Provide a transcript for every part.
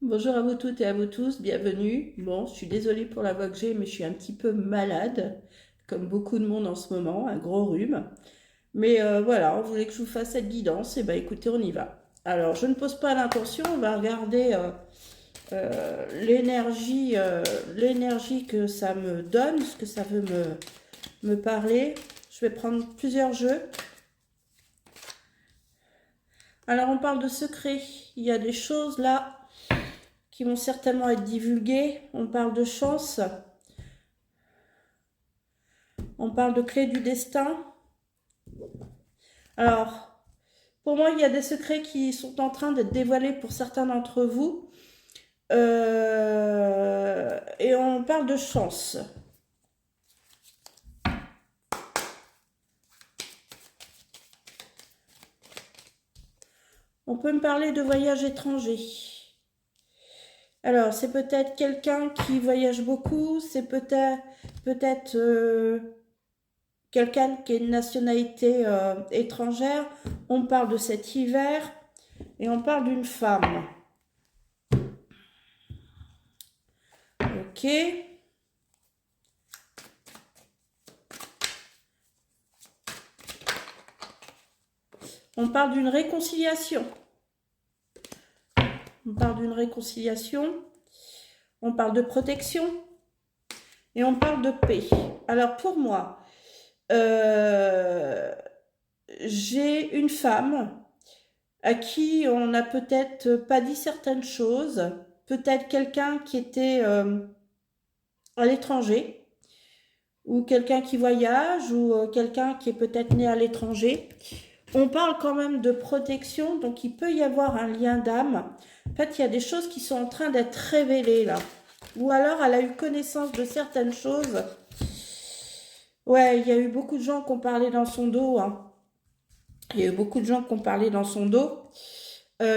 Bonjour à vous toutes et à vous tous, bienvenue. Bon, je suis désolée pour la voix que j'ai, mais je suis un petit peu malade, comme beaucoup de monde en ce moment, un gros rhume. Mais voilà, on voulait que je vous fasse cette guidance, et ben écoutez, on y va. Alors, je ne pose pas l'intention, on va regarder l'énergie que ça me donne, ce que ça veut me parler. Je vais prendre plusieurs jeux. Alors, on parle de secrets. Il y a des choses là qui vont certainement être divulguées. On parle de chance. On parle de clé du destin. Alors, pour moi, il y a des secrets qui sont en train d'être dévoilés pour certains d'entre vous. Et on parle de chance. On peut me parler de voyage étranger. Alors, c'est peut-être quelqu'un qui voyage beaucoup, c'est peut-être quelqu'un qui a une nationalité étrangère. On parle de cet hiver et on parle d'une femme. Ok. On parle d'une réconciliation. On parle d'une réconciliation. On parle de protection. Et on parle de paix. Alors pour moi, j'ai une femme à qui on n'a peut-être pas dit certaines choses. Peut-être quelqu'un qui était à l'étranger. Ou quelqu'un qui voyage. Ou quelqu'un qui est peut-être né à l'étranger. On parle quand même de protection, donc il peut y avoir un lien d'âme. En fait, il y a des choses qui sont en train d'être révélées là. Ou alors, elle a eu connaissance de certaines choses. Ouais, il y a eu beaucoup de gens qui ont parlé dans son dos. Hein. Il y a eu beaucoup de gens qui ont parlé dans son dos,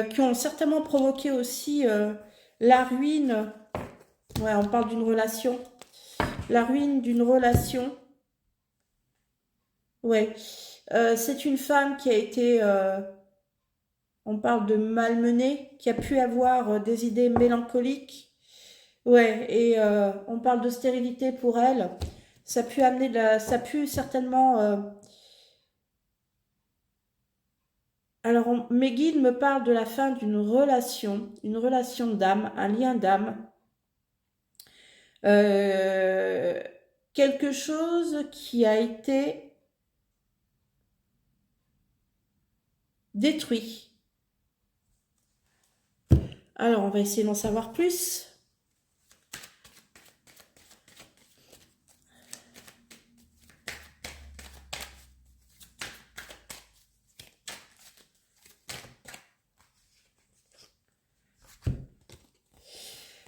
qui ont certainement provoqué aussi la ruine. Ouais, on parle d'une relation. La ruine d'une relation. Ouais. C'est une femme qui a été on parle de malmenée, qui a pu avoir des idées mélancoliques. Ouais, et on parle de stérilité pour elle. Ça a pu amener ça a pu certainement. Alors, mes guides me parlent de la fin d'une relation, une relation d'âme, un lien d'âme. Euh, Quelque chose qui a été détruit. Alors, on va essayer d'en savoir plus.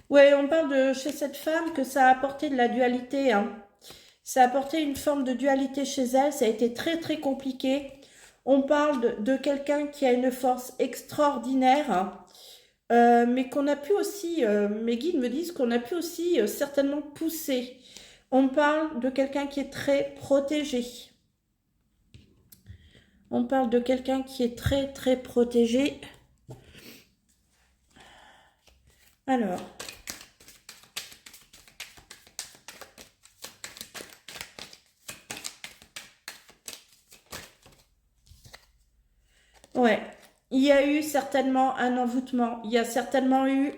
Ouais, on parle de chez cette femme que ça a apporté de la dualité, hein. Ça a apporté une forme de dualité chez elle, ça a été très très compliqué. On parle de quelqu'un qui a une force extraordinaire, hein, mais qu'on a pu aussi, mes guides me disent qu'on a pu aussi certainement pousser. On parle de quelqu'un qui est très protégé. On parle de quelqu'un qui est très très protégé. Alors, ouais, il y a eu certainement un envoûtement. Il y a certainement eu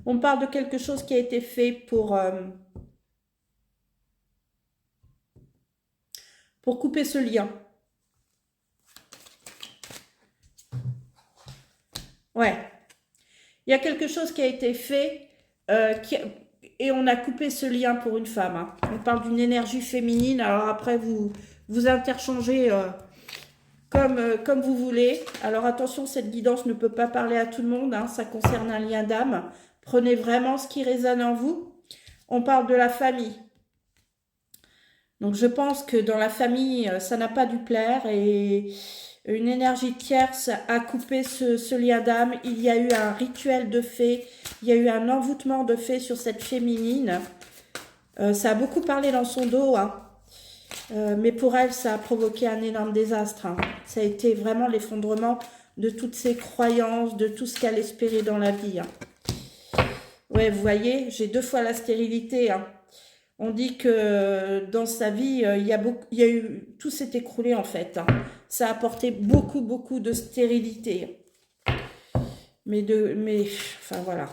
on parle de quelque chose qui a été fait pour couper ce lien. Ouais. Il y a quelque chose qui a été fait et on a coupé ce lien pour une femme. Hein. On parle d'une énergie féminine. Alors après, vous interchangez comme vous voulez. Alors attention, cette guidance ne peut pas parler à tout le monde. Hein. Ça concerne un lien d'âme. Prenez vraiment ce qui résonne en vous. On parle de la famille. Donc je pense que dans la famille, ça n'a pas dû plaire et une énergie tierce a coupé ce lien d'âme. Il y a eu un rituel de fée, il y a eu un envoûtement de fée sur cette féminine. Ça a beaucoup parlé dans son dos. Hein. Mais pour elle, ça a provoqué un énorme désastre, hein. Ça a été vraiment l'effondrement de toutes ses croyances, de tout ce qu'elle espérait dans la vie, hein. Ouais, vous voyez, j'ai 2 fois la stérilité, hein. On dit que dans sa vie, il y a eu, tout s'est écroulé en fait, hein. Ça a apporté beaucoup, beaucoup de stérilité. Enfin voilà.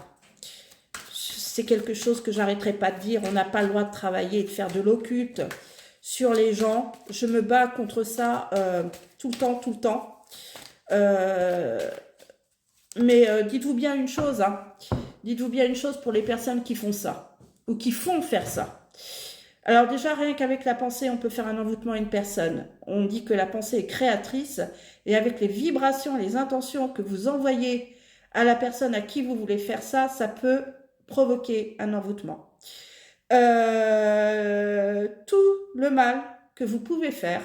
C'est quelque chose que j'arrêterai pas de dire. On n'a pas le droit de travailler et de faire de l'occulte sur les gens. Je me bats contre ça tout le temps, tout le temps. Mais dites-vous bien une chose, hein. Dites-vous bien une chose pour les personnes qui font ça, ou qui font faire ça. Alors déjà, rien qu'avec la pensée, on peut faire un envoûtement à une personne. On dit que la pensée est créatrice, et avec les vibrations, les intentions que vous envoyez à la personne à qui vous voulez faire ça, ça peut provoquer un envoûtement. Tout le mal que vous pouvez faire,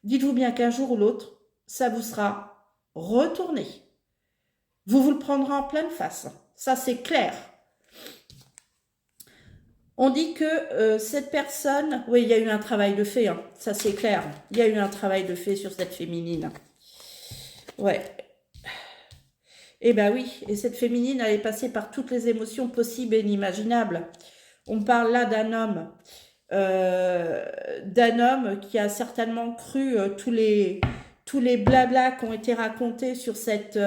dites-vous bien qu'un jour ou l'autre, ça vous sera retourné. Vous le prendrez en pleine face. Ça, c'est clair. On dit que cette personne... Oui, il y a eu un travail de fait, hein. Ça, c'est clair. Il y a eu un travail de fait sur cette féminine. Ouais. Eh ben oui, et cette féminine, elle est passée par toutes les émotions possibles et inimaginables. On parle là d'un homme qui a certainement cru tous les blablas qui ont été racontés sur cette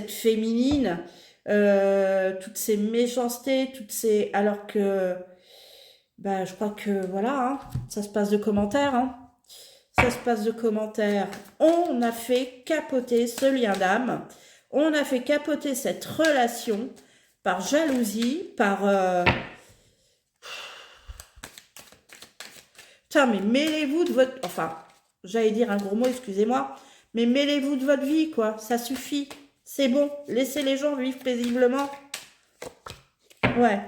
féminine, toutes ces méchancetés, alors que je crois que voilà, hein, ça se passe de commentaires, hein. Ça se passe de commentaires. On a fait capoter ce lien d'âme. On a fait capoter cette relation par jalousie, par... Putain, mais mêlez-vous de votre... Enfin, j'allais dire un gros mot, excusez-moi. Mais mêlez-vous de votre vie, quoi. Ça suffit. C'est bon. Laissez les gens vivre paisiblement. Ouais.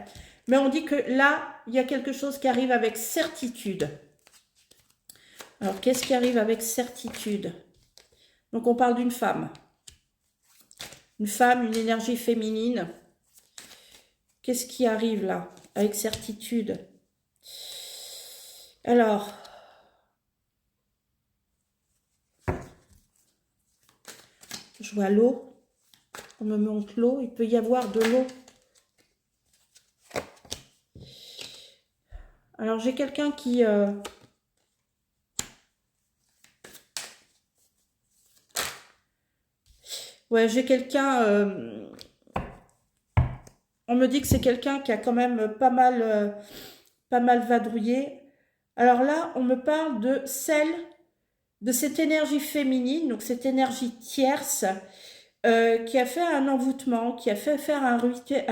Mais on dit que là, il y a quelque chose qui arrive avec certitude. Alors, qu'est-ce qui arrive avec certitude? Donc, on parle d'une femme. Une femme, une énergie féminine. Qu'est-ce qui arrive là, avec certitude? Alors, je vois l'eau. On me montre l'eau. Il peut y avoir de l'eau. Alors, j'ai quelqu'un qui... Ouais, j'ai quelqu'un... On me dit que c'est quelqu'un qui a quand même pas mal vadrouillé. Alors là, on me parle de cette énergie féminine, donc cette énergie tierce, qui a fait un envoûtement, qui a fait faire un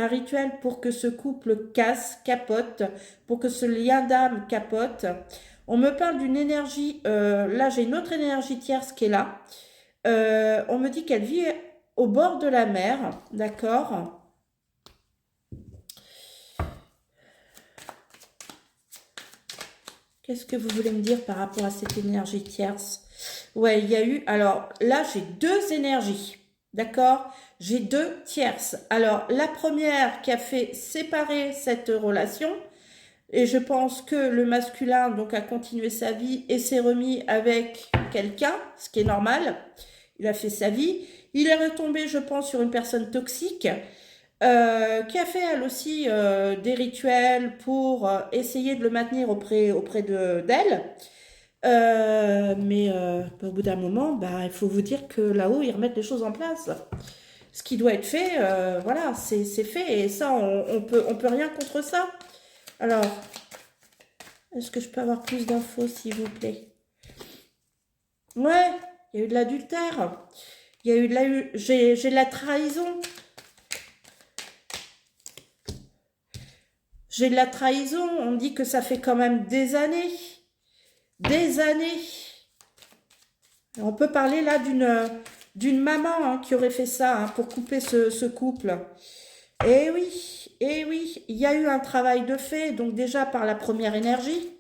rituel pour que ce couple capote, pour que ce lien d'âme capote. On me parle d'une énergie, là j'ai une autre énergie tierce qui est là. On me dit qu'elle vit au bord de la mer, d'accord? Qu'est-ce que vous voulez me dire par rapport à cette énergie tierce? Ouais, il y a eu... Alors là, j'ai 2 énergies, d'accord? J'ai 2 tierces. Alors, la première qui a fait séparer cette relation, et je pense que le masculin donc a continué sa vie et s'est remis avec quelqu'un, ce qui est normal. Il a fait sa vie. Il est retombé, je pense, sur une personne toxique, qui a fait elle aussi des rituels pour essayer de le maintenir auprès d'elle. Mais au bout d'un moment, il faut vous dire que là-haut, ils remettent les choses en place. Ce qui doit être fait, voilà, c'est fait. Et ça, on peut rien contre ça. Alors, est-ce que je peux avoir plus d'infos, s'il vous plaît? Ouais, il y a eu de l'adultère. Il y a eu j'ai de la trahison. J'ai de la trahison. On dit que ça fait quand même des années. Des années. On peut parler là d'une maman, hein, qui aurait fait ça, hein, pour couper ce couple. Eh oui, il y a eu un travail de fait, donc déjà par la première énergie,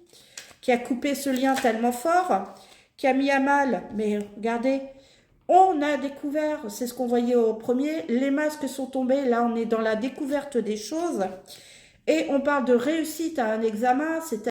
qui a coupé ce lien tellement fort, qui a mis à mal, mais regardez, on a découvert, c'est ce qu'on voyait au premier, les masques sont tombés, là on est dans la découverte des choses, et on parle de réussite à un examen, c'est